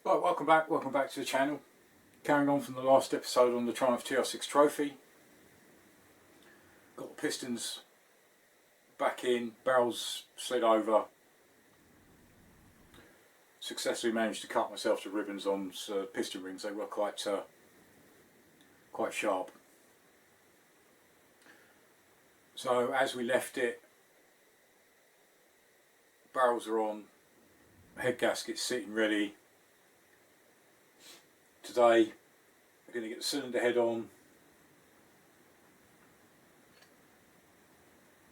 Right, welcome back to the channel. Carrying on from the last episode on the Triumph TR6 trophy. Got the pistons back in, barrels slid over. Successfully managed to cut myself to ribbons on piston rings. They were quite sharp. So as we left it, barrels are on, head gasket's sitting ready. Today we're going to get the cylinder head on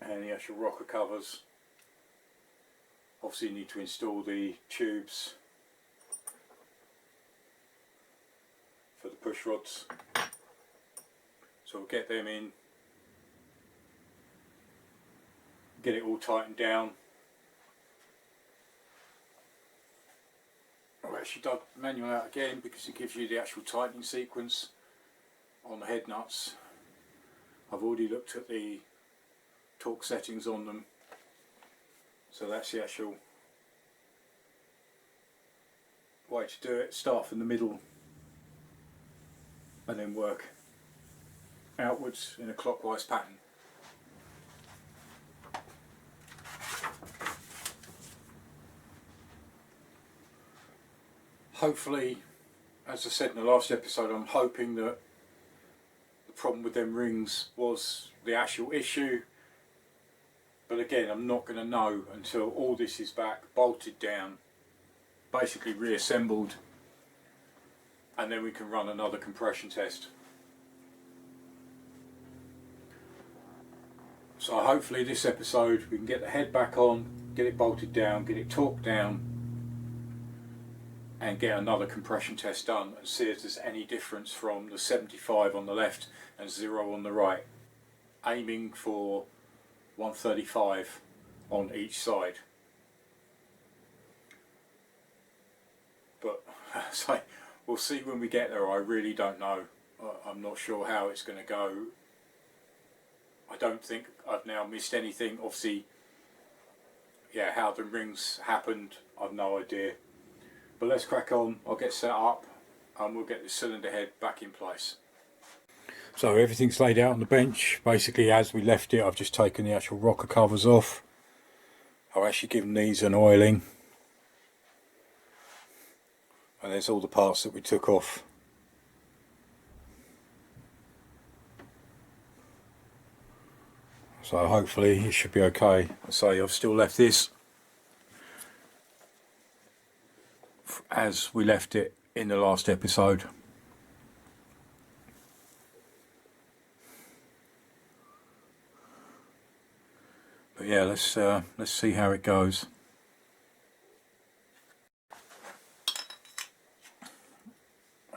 and the actual rocker covers. Obviously you need to install the tubes for the push rods, so we'll get them in, get it all tightened down. I've actually dug the manual out again because it gives you the actual tightening sequence on the head nuts. I've already looked at the torque settings on them, so that's the actual way to do it. Start from the middle and then work outwards in a clockwise pattern. Hopefully, as I said in the last episode, I'm hoping that the problem with them rings was the actual issue, but again I'm not going to know until all this is back, bolted down, basically reassembled, and then we can run another compression test. So hopefully this episode we can get the head back on, get it bolted down, get it torqued down, and get another compression test done and see if there's any difference from the 75 on the left and 0 on the right, aiming for 135 on each side. But so we'll see when we get there. I really don't know. I'm not sure how it's going to go. I don't think I've now missed anything. Obviously, yeah, how the rings happened, I've no idea. But let's crack on. I'll get set up and we'll get the cylinder head back in place. So everything's laid out on the bench. Basically as we left it, I've just taken the actual rocker covers off. I've actually given these an oiling. And there's all the parts that we took off. So hopefully it should be okay. I say I've still left this as we left it in the last episode. But yeah, let's see how it goes.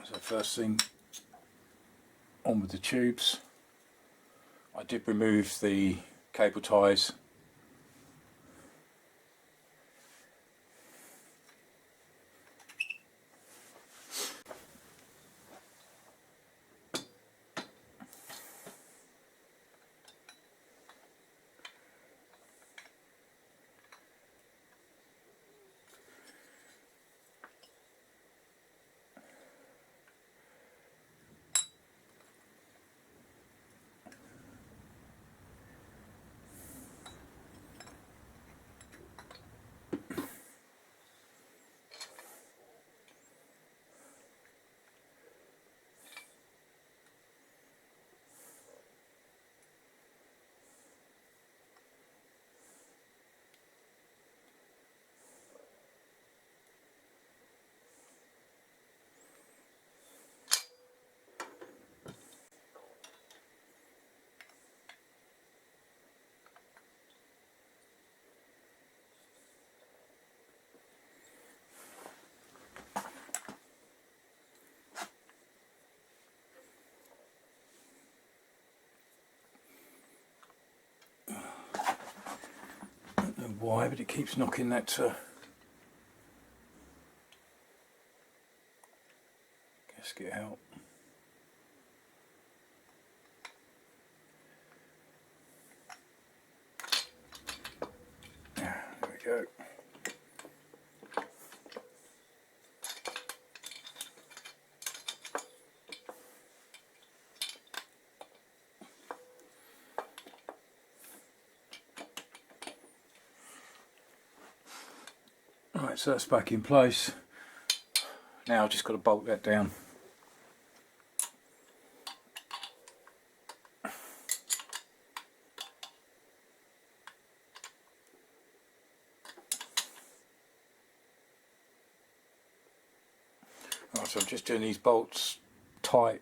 So first thing, on with the tubes. I did remove the cable ties. Why, but it keeps knocking that gasket out. There we go. Right, so that's back in place. Now I've just got to bolt that down. Right, so I'm just doing these bolts tight,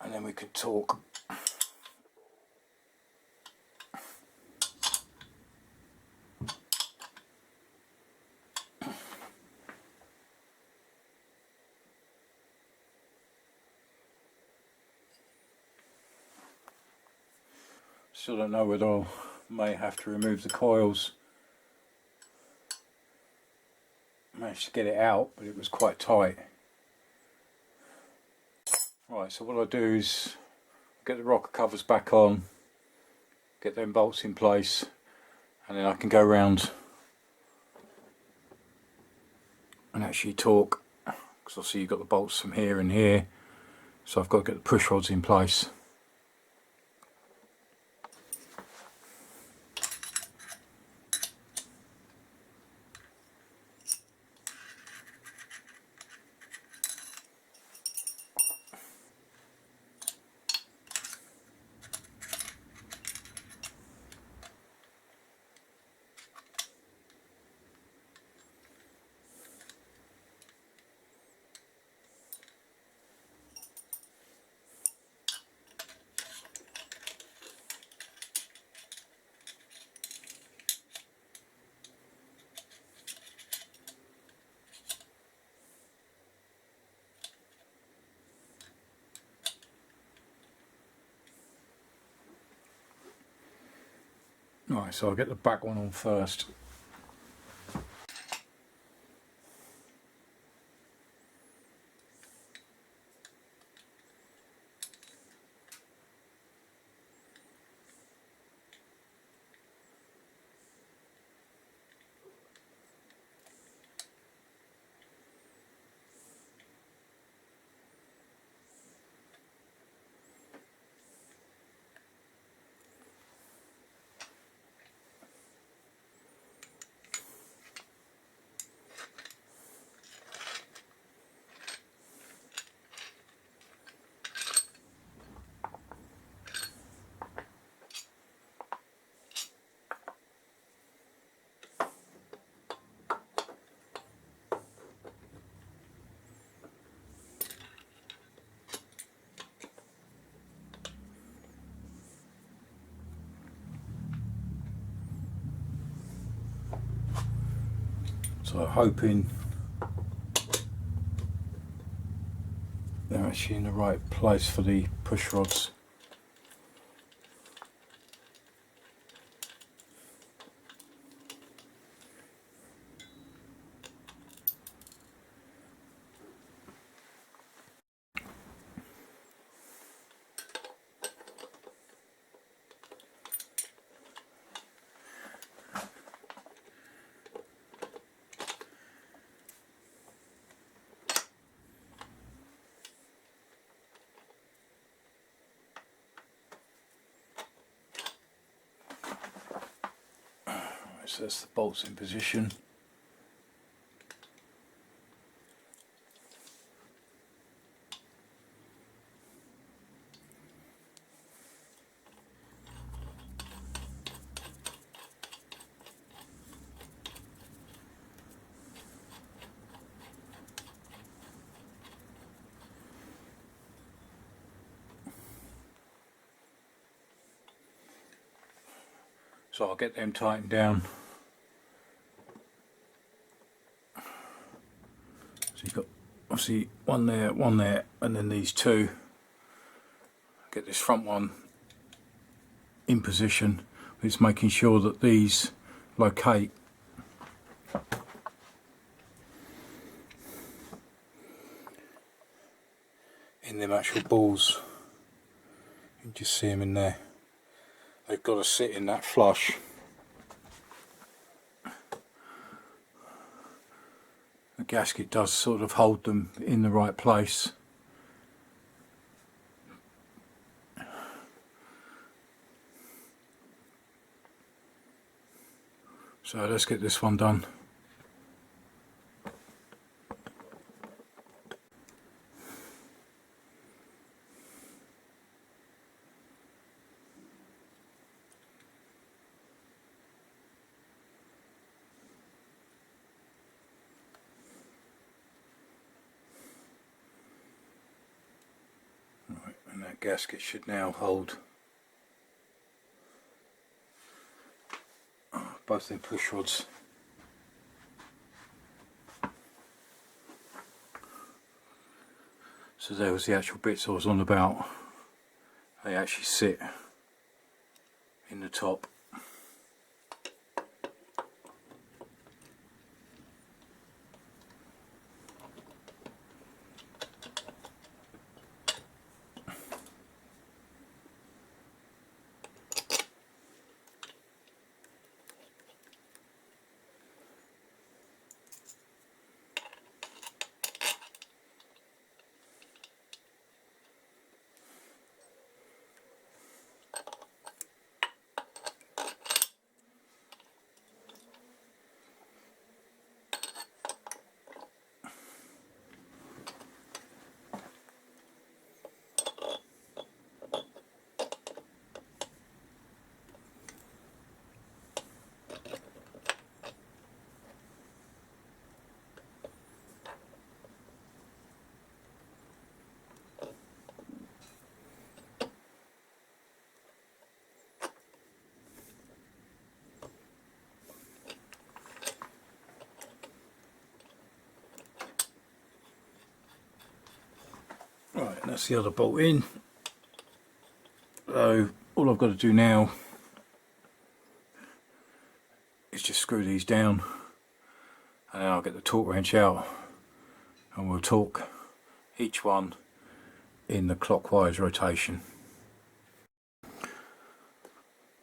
and then we could talk. Still don't know whether I may have to remove the coils. Managed to get it out, but it was quite tight. Right, so what I do is get the rocker covers back on, get them bolts in place, and then I can go around and actually torque, because obviously you've got the bolts from here and here, so I've got to get the push rods in place. Right, so I'll get the back one on first. So hoping they're actually in the right place for the push rods. So that's the bolts in position. So I'll get them tightened down. So you've got obviously one there, and then these two. Get this front one in position. It's making sure that these locate in them actual balls. You can just see them in there. They've got to sit in that flush. The gasket does sort of hold them in the right place. So let's get this one done. Right, and that gasket should now hold both them push rods. So there was the actual bits I was on about. They actually sit in the top. Right, and that's the other bolt in. So all I've got to do now is just screw these down, and then I'll get the torque wrench out and we'll torque each one in the clockwise rotation.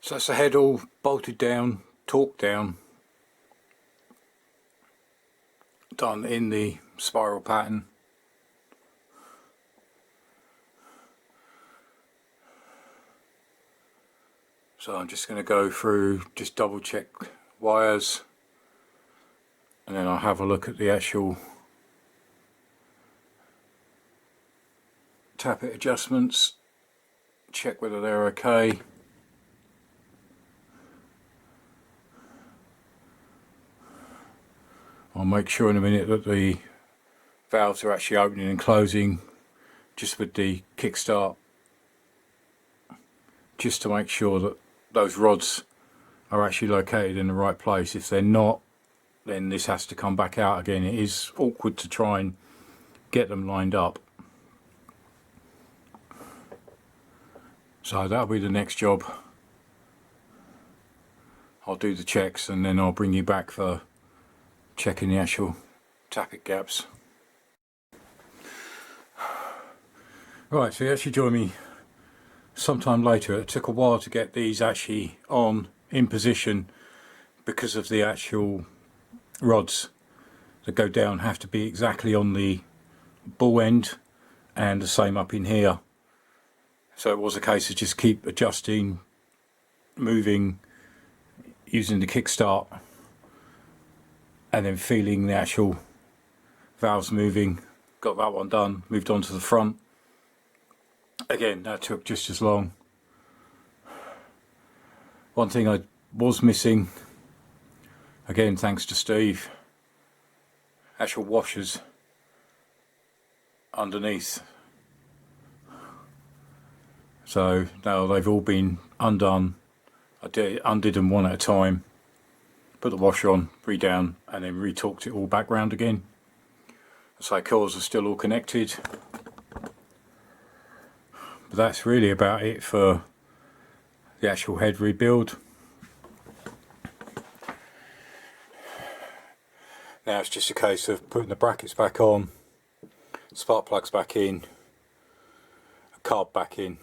So that's the head all bolted down, torqued down, done in the spiral pattern. So I'm just going to go through, just double check wires, and then I'll have a look at the actual tappet adjustments, check whether they're okay. I'll make sure in a minute that the valves are actually opening and closing just with the kickstart, just to make sure that those rods are actually located in the right place. If they're not, then this has to come back out again. It is awkward to try and get them lined up. So that'll be the next job. I'll do the checks and then I'll bring you back for checking the actual tappet gaps. Right, so you actually join me sometime later. It took a while to get these actually on in position because of the actual rods that go down have to be exactly on the ball end, and the same up in here. So it was a case of just keep adjusting, moving, using the kickstart, and then feeling the actual valves moving. Got that one done, moved on to the front. Again, that took just as long. One thing I was missing, again thanks to Steve, actual washers underneath. So now they've all been undone. I undid them one at a time, put the washer on, re-down, and then re-torqued it all back round again. So coils are still all connected. But that's really about it for the actual head rebuild. Now it's just a case of putting the brackets back on, spark plugs back in, a carb back in.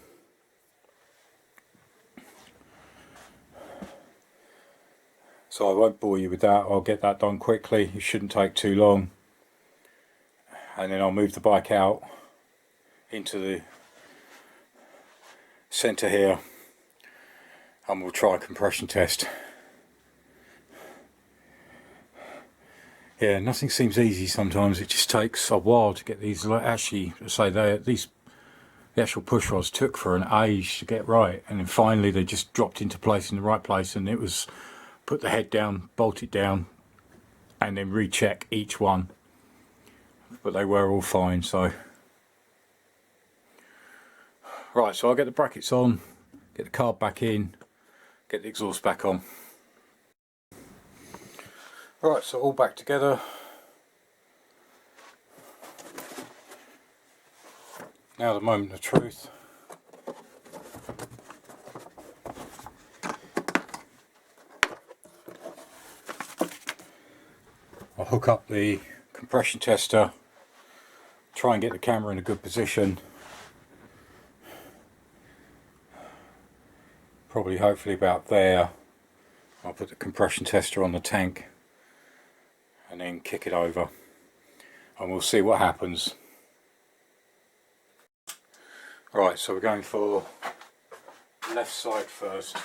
So I won't bore you with that, I'll get that done quickly, it shouldn't take too long. And then I'll move the bike out into the centre here and we'll try a compression test. Yeah, nothing seems easy sometimes. It just takes a while to get these. Actually, say the actual push rods took for an age to get right, and then finally they just dropped into place in the right place, and it was put the head down, bolt it down, and then recheck each one. But they were all fine. So right, so I'll get the brackets on, get the carb back in, get the exhaust back on. Right, so all back together. Now the moment of truth. I'll hook up the compression tester, try and get the camera in a good position. Probably hopefully about there. I'll put the compression tester on the tank and then kick it over, and we'll see what happens. Right, so we're going for left side first.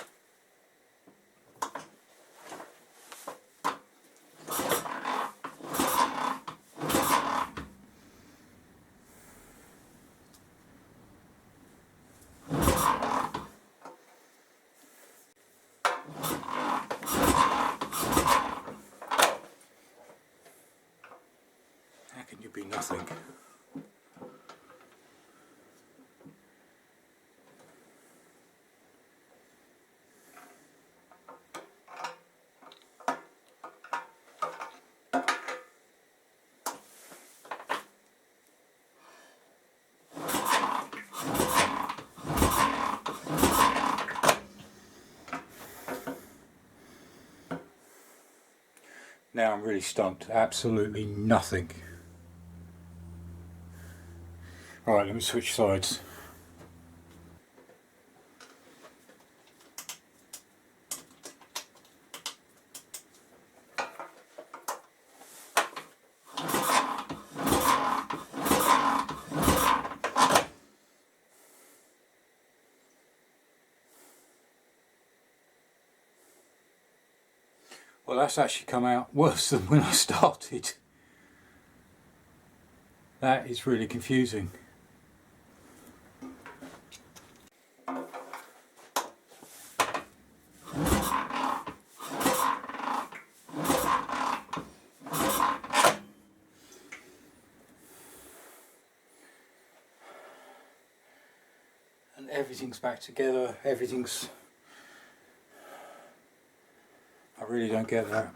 How can you be nothing? Now I'm really stumped. Absolutely nothing. Alright, let me switch sides. Well, that's actually come out worse than when I started. That is really confusing. And everything's back together, everything's... I really don't get that.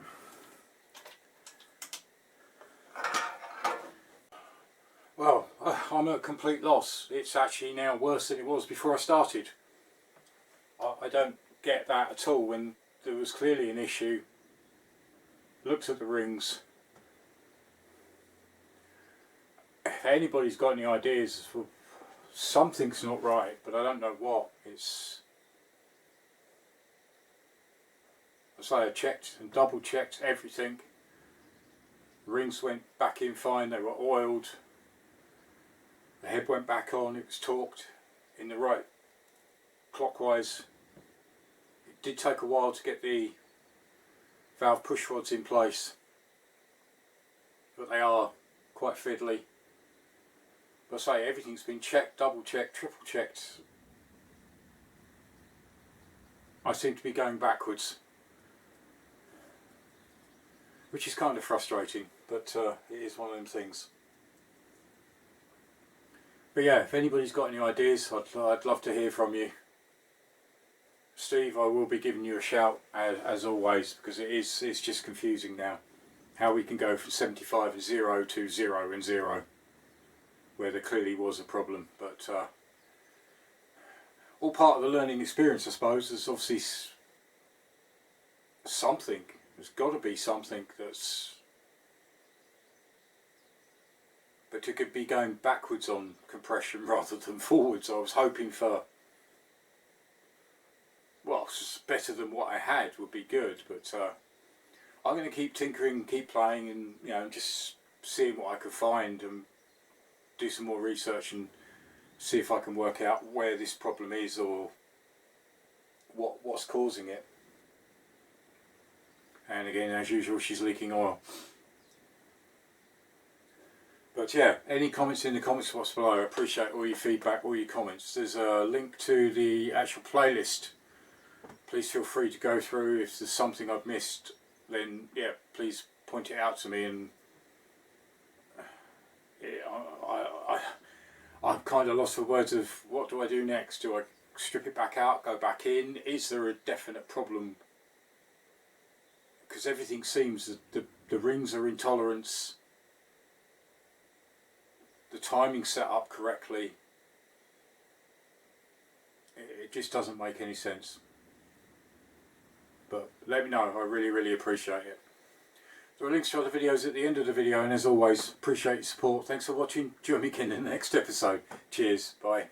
Well, I'm at a complete loss. It's actually now worse than it was before I started. I don't get that at all when there was clearly an issue. Looked at the rings. If anybody's got any ideas, well, something's not right, but I don't know what. It's... I checked and double checked everything. The rings went back in fine, they were oiled. The head went back on, it was torqued in the right clockwise. It did take a while to get the valve push rods in place, but they are quite fiddly. But I say everything's been checked, double checked, triple checked. I seem to be going backwards, which is kind of frustrating, but it is one of them things. But yeah, if anybody's got any ideas, I'd love to hear from you. Steve, I will be giving you a shout as always, because it's just confusing now how we can go from 75 and 0 to 0 and 0, where there clearly was a problem. But all part of the learning experience, I suppose. There's obviously something. There's got to be something that's... But it could be going backwards on compression rather than forwards. I was hoping for, well, better than what I had would be good, but I'm going to keep tinkering, keep playing, and you know, just seeing what I can find and do some more research and see if I can work out where this problem is or what's causing it. And again, as usual, she's leaking oil. But yeah, any comments in the comments box below. I appreciate all your feedback, all your comments. There's a link to the actual playlist. Please feel free to go through. If there's something I've missed, then yeah, please point it out to me. And yeah, I'm kind of lost for words of what do I do next? Do I strip it back out, go back in? Is there a definite problem? Because everything seems that the rings are in tolerance. The timing set up correctly. It just doesn't make any sense. But let me know, I really appreciate it. There are links to other videos at the end of the video, and as always, appreciate your support. Thanks for watching. Join me again in the next episode. Cheers, bye.